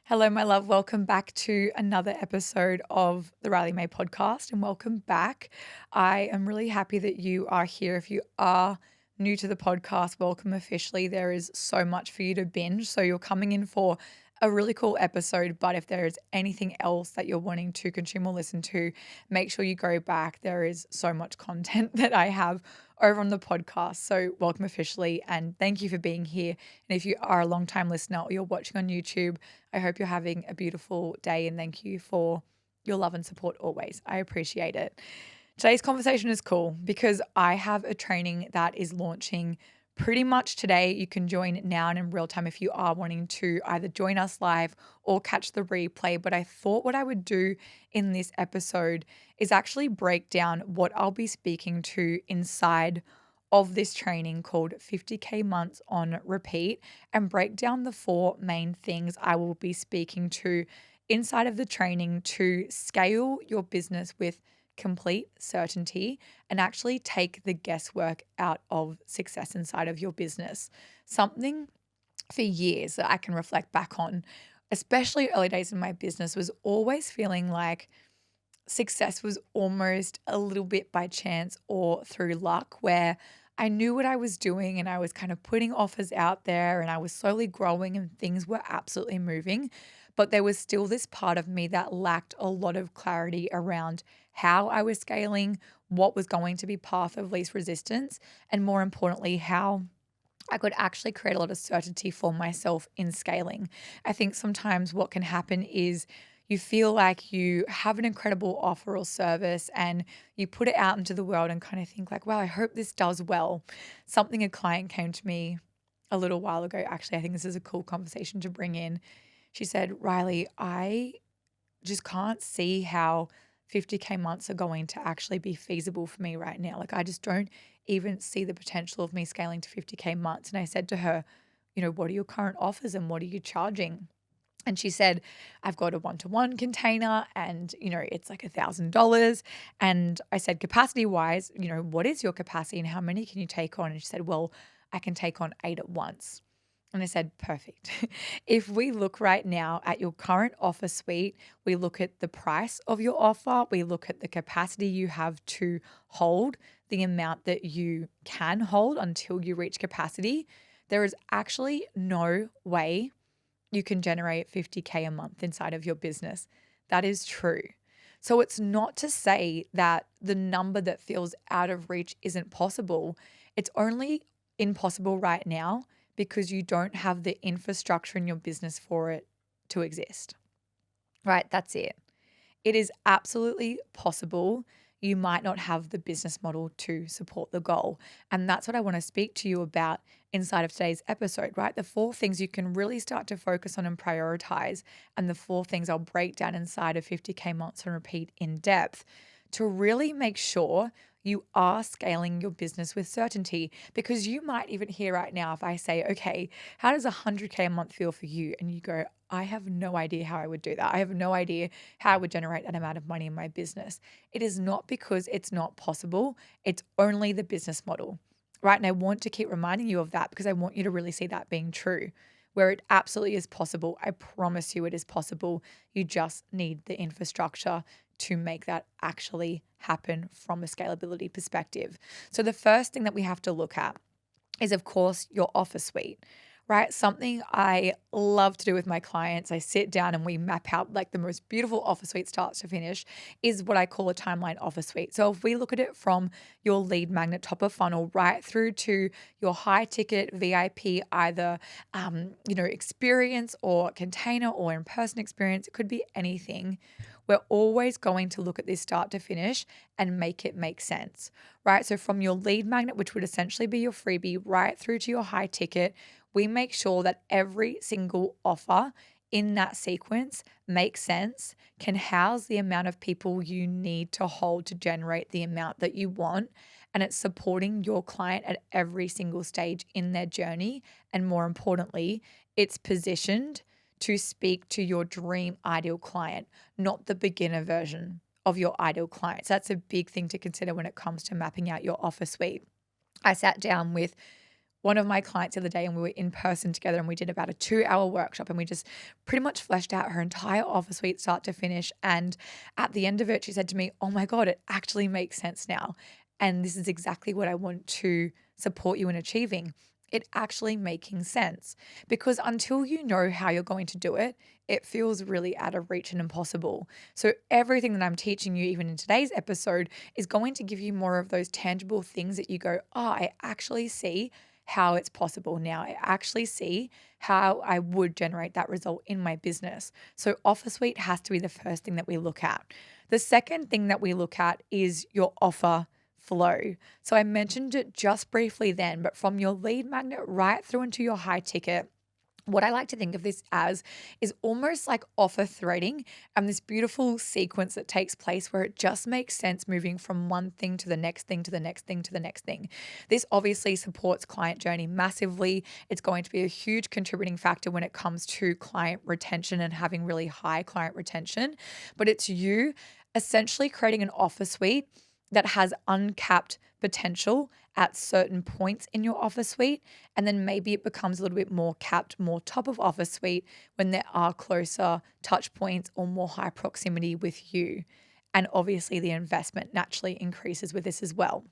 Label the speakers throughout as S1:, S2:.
S1: Hello, my love. Welcome back to another episode of the Riley May podcast, and welcome back. I am really happy that you are here. If you are new to the podcast, welcome officially. There is so much for you to binge. So, you're coming in for a really cool episode. But if there is anything else that you're wanting to consume or listen to, make sure you go back. There is so much content that I have over on the podcast. So, welcome officially, and thank you for being here. And if you are a long time listener or you're watching on YouTube, I hope you're having a beautiful day and thank you for your love and support always. I appreciate it. Today's conversation is cool because I have a training that is launching pretty much today. You can join now and in real time if you are wanting to either join us live or catch the replay. But I thought what I would do in this episode is actually break down what I'll be speaking to inside of this training called 50K Months on Repeat and break down the four main things I will be speaking to inside of the training to scale your business with complete certainty and actually take the guesswork out of success inside of your business. Something for years that I can reflect back on, especially early days in my business, was always feeling like success was almost a little bit by chance or through luck, where I knew what I was doing and I was kind of putting offers out there and I was slowly growing and things were absolutely moving. But there was still this part of me that lacked a lot of clarity around how I was scaling, what was going to be path of least resistance, and more importantly, how I could actually create a lot of certainty for myself in scaling. I think sometimes what can happen is you feel like you have an incredible offer or service and you put it out into the world and kind of think like, wow, I hope this does well. Something a client came to me a little while ago. Actually, I think this is a cool conversation to bring in. She said, Riley, I just can't see how 50K months are going to actually be feasible for me right now. Like, I just don't even see the potential of me scaling to 50K months. And I said to her, what are your current offers and what are you charging? And she said, I've got a one-to-one container and, it's like $1,000. And I said, capacity wise, what is your capacity and how many can you take on? And she said, well, I can take on 8 at once. And I said, perfect. If we look right now at your current offer suite, we look at the price of your offer, we look at the capacity you have to hold, the amount that you can hold until you reach capacity, there is actually no way you can generate 50K a month inside of your business. That is true. So it's not to say that the number that feels out of reach isn't possible. It's only impossible right now because you don't have the infrastructure in your business for it to exist. Right? That's it. It is absolutely possible. You might not have the business model to support the goal. And that's what I want to speak to you about inside of today's episode, right? The 4 things you can really start to focus on and prioritize, and the 4 things I'll break down inside of 50K months on repeat in depth to really make sure you are scaling your business with certainty. Because you might even hear right now, if I say, okay, how does 100K a month feel for you? And you go, I have no idea how I would do that. I have no idea how I would generate that amount of money in my business. It is not because it's not possible. It's only the business model, right? And I want to keep reminding you of that because I want you to really see that being true, where it absolutely is possible. I promise you it is possible. You just need the infrastructure to make that actually happen from a scalability perspective. So the first thing that we have to look at is, of course, your offer suite, right? Something I love to do with my clients, I sit down and we map out like the most beautiful offer suite start to finish, is what I call a timeline offer suite. So if we look at it from your lead magnet top of funnel right through to your high ticket VIP, either, experience or container or in-person experience, it could be anything. We're always going to look at this start to finish and make it make sense, right? So from your lead magnet, which would essentially be your freebie, right through to your high ticket, we make sure that every single offer in that sequence makes sense, can house the amount of people you need to hold to generate the amount that you want, and it's supporting your client at every single stage in their journey. And more importantly, it's positioned to speak to your dream ideal client, not the beginner version of your ideal client. So that's a big thing to consider when it comes to mapping out your offer suite. I sat down with one of my clients the other day and we were in person together and we did about a 2-hour workshop and we just pretty much fleshed out her entire offer suite start to finish. And at the end of it, she said to me, "Oh my God, it actually makes sense now. And this is exactly what I want to support you in achieving." It actually making sense, because until you know how you're going to do it, it feels really out of reach and impossible. So, everything that I'm teaching you, even in today's episode, is going to give you more of those tangible things that you go, "Oh, I actually see how it's possible now. I actually see how I would generate that result in my business." So, offer suite has to be the first thing that we look at. The second thing that we look at is your offer flow. So, I mentioned it just briefly then, but from your lead magnet right through into your high ticket, what I like to think of this as is almost like offer threading and this beautiful sequence that takes place where it just makes sense moving from one thing to the next thing to the next thing to the next thing. This obviously supports client journey massively. It's going to be a huge contributing factor when it comes to client retention and having really high client retention. But it's you essentially creating an offer suite that has uncapped potential at certain points in your offer suite. And then maybe it becomes a little bit more capped, more top of offer suite when there are closer touch points or more high proximity with you. And obviously, the investment naturally increases with this as well.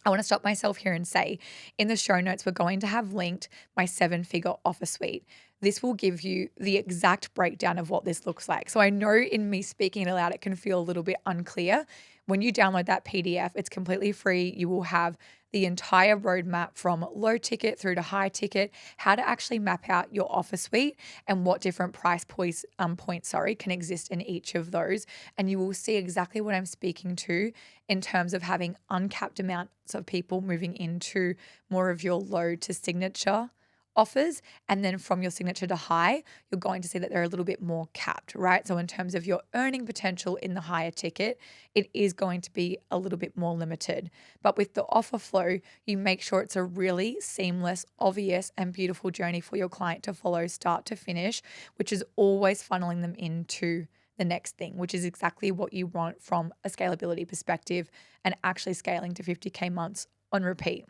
S1: I want to stop myself here and say in the show notes, we're going to have linked my 7-figure offer suite. This will give you the exact breakdown of what this looks like. So I know in me speaking it aloud, it can feel a little bit unclear. When you download that PDF, it's completely free. You will have the entire roadmap from low ticket through to high ticket, how to actually map out your offer suite and what different price points can exist in each of those. And you will see exactly what I'm speaking to in terms of having uncapped amounts of people moving into more of your low to signature offers. And then from your signature to high, you're going to see that they're a little bit more capped, right? So in terms of your earning potential in the higher ticket, it is going to be a little bit more limited. But with the offer flow, you make sure it's a really seamless, obvious, and beautiful journey for your client to follow start to finish, which is always funneling them into the next thing, which is exactly what you want from a scalability perspective and actually scaling to 50K months on repeat.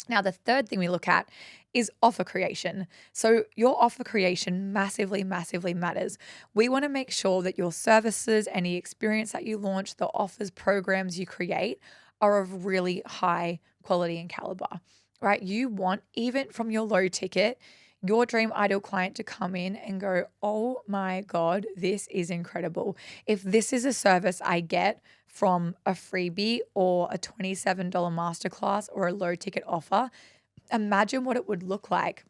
S1: Now, the third thing we look at is offer creation. So, your offer creation massively, massively matters. We want to make sure that your services, any experience that you launch, the offers, programs you create are of really high quality and caliber, right? You want, even from your low ticket, your dream ideal client to come in and go, "Oh my God, this is incredible. If this is a service I get from a freebie or a $27 masterclass or a low ticket offer, imagine what it would look like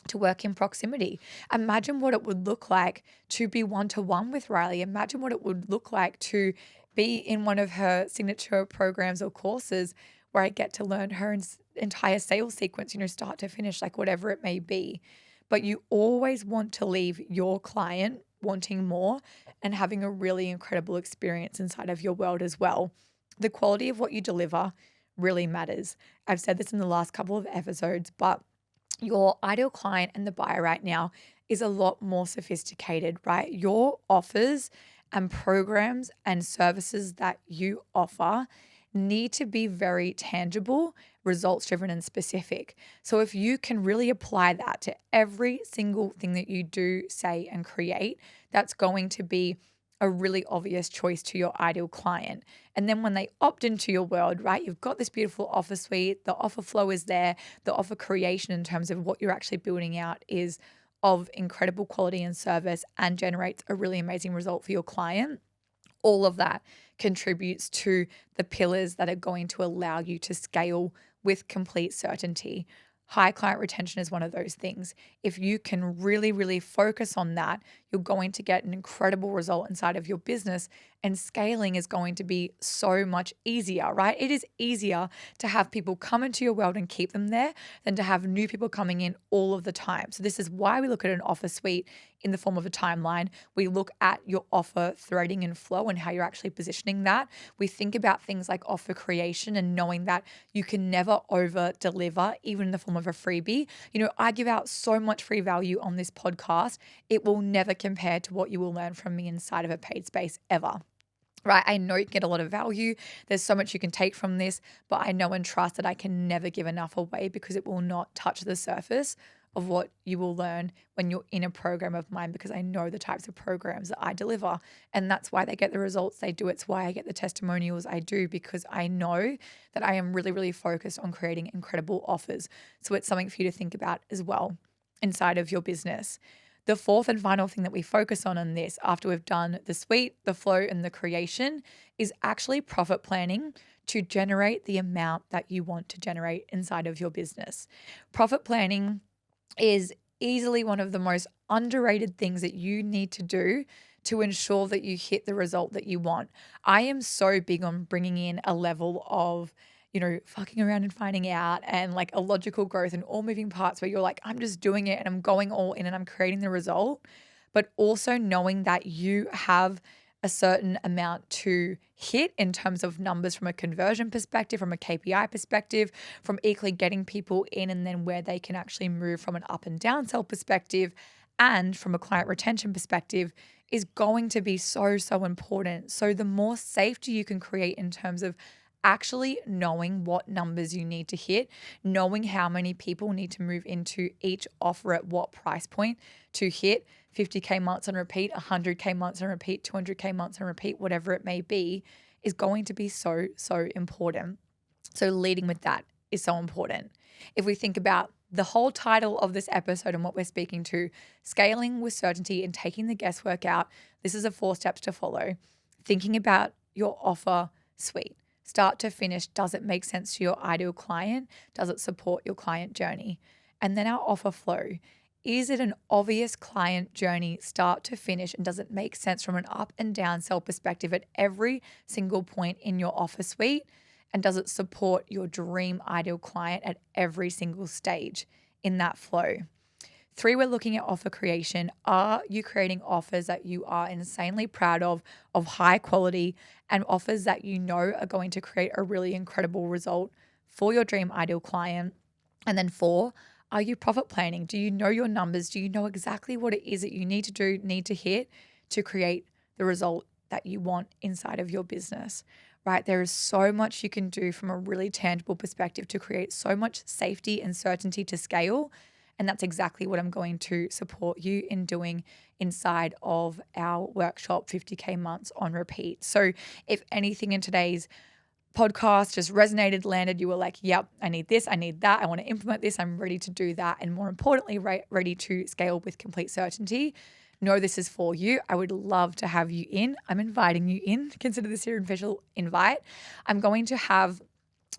S1: to work in proximity. Imagine what it would look like to be one to one with Riley. Imagine what it would look like to be in one of her signature programs or courses where I get to learn her entire sales sequence, start to finish, like whatever it may be." But you always want to leave your client wanting more and having a really incredible experience inside of your world as well. The quality of what you deliver really matters. I've said this in the last couple of episodes, but your ideal client and the buyer right now is a lot more sophisticated, right? Your offers and programs and services that you offer need to be very tangible, results driven, and specific. So, if you can really apply that to every single thing that you do, say, and create, that's going to be a really obvious choice to your ideal client. And then when they opt into your world, right, you've got this beautiful offer suite, the offer flow is there, the offer creation in terms of what you're actually building out is of incredible quality and service and generates a really amazing result for your client. All of that contributes to the pillars that are going to allow you to scale with complete certainty. High client retention is one of those things. If you can really, really focus on that, you're going to get an incredible result inside of your business, and scaling is going to be so much easier, right? It is easier to have people come into your world and keep them there than to have new people coming in all of the time. So this is why we look at an offer suite in the form of a timeline. We look at your offer threading and flow and how you're actually positioning that. We think about things like offer creation and knowing that you can never over deliver, even in the form of a freebie. I give out so much free value on this podcast. It will never compare to what you will learn from me inside of a paid space ever. right? I know you can get a lot of value. There's so much you can take from this, but I know and trust that I can never give enough away because it will not touch the surface of what you will learn when you're in a program of mine, because I know the types of programs that I deliver. And that's why they get the results they do. It's why I get the testimonials I do, because I know that I am really, really focused on creating incredible offers. So it's something for you to think about as well inside of your business. The fourth and final thing that we focus on in this, after we've done the suite, the flow, and the creation, is actually profit planning to generate the amount that you want to generate inside of your business. Profit planning is easily one of the most underrated things that you need to do to ensure that you hit the result that you want. I am so big on bringing in a level of, fucking around and finding out, and like a logical growth and all moving parts where you're like, I'm just doing it and I'm going all in and I'm creating the result. But also knowing that you have a certain amount to hit in terms of numbers from a conversion perspective, from a KPI perspective, from equally getting people in and then where they can actually move from an up and down sell perspective and from a client retention perspective is going to be so, so important. So the more safety you can create in terms of actually knowing what numbers you need to hit, knowing how many people need to move into each offer at what price point to hit 50K months on repeat, 100K months on repeat, 200K months on repeat, whatever it may be, is going to be so, so important. So leading with that is so important. If we think about the whole title of this episode and what we're speaking to, scaling with certainty and taking the guesswork out, this is a 4 steps to follow. Thinking about your offer suite. Start to finish, does it make sense to your ideal client? Does it support your client journey? And then our offer flow. Is it an obvious client journey start to finish? And does it make sense from an up and down sell perspective at every single point in your offer suite? And does it support your dream ideal client at every single stage in that flow? 3, we're looking at offer creation. Are you creating offers that you are insanely proud of high quality, and offers that you know are going to create a really incredible result for your dream ideal client? And then 4, are you profit planning? Do you know your numbers? Do you know exactly what it is that you need to do, need to hit to create the result that you want inside of your business, right? There is so much you can do from a really tangible perspective to create so much safety and certainty to scale. And that's exactly what I'm going to support you in doing inside of our workshop, 50K months on repeat. So if anything in today's podcast just resonated, landed, you were like, yep, I need this, I need that, I want to implement this, I'm ready to do that, and more importantly, ready to scale with complete certainty, know this is for you. I would love to have you in. I'm inviting you in. Consider this your official invite. I'm going to have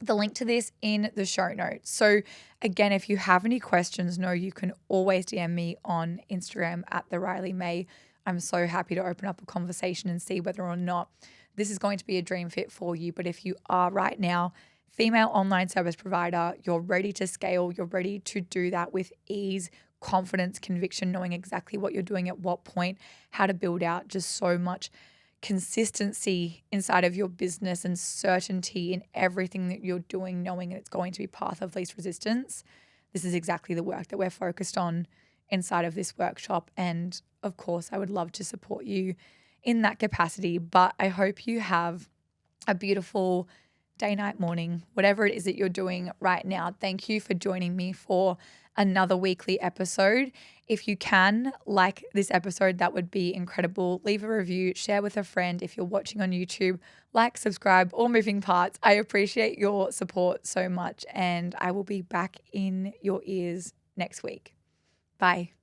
S1: the link to this in the show notes. So again, if you have any questions, know you can always DM me on Instagram at the Riley May. I'm so happy to open up a conversation and see whether or not this is going to be a dream fit for you. But if you are right now, female online service provider, you're ready to scale, you're ready to do that with ease, confidence, conviction, knowing exactly what you're doing at what point, how to build out just so much consistency inside of your business and certainty in everything that you're doing, knowing that it's going to be path of least resistance. This is exactly the work that we're focused on inside of this workshop. And of course, I would love to support you in that capacity. But I hope you have a beautiful day, night, morning, whatever it is that you're doing right now. Thank you for joining me for another weekly episode. If you can like this episode, that would be incredible. Leave a review, share with a friend. If you're watching on YouTube, like, subscribe, all moving parts. I appreciate your support so much, and I will be back in your ears next week. Bye.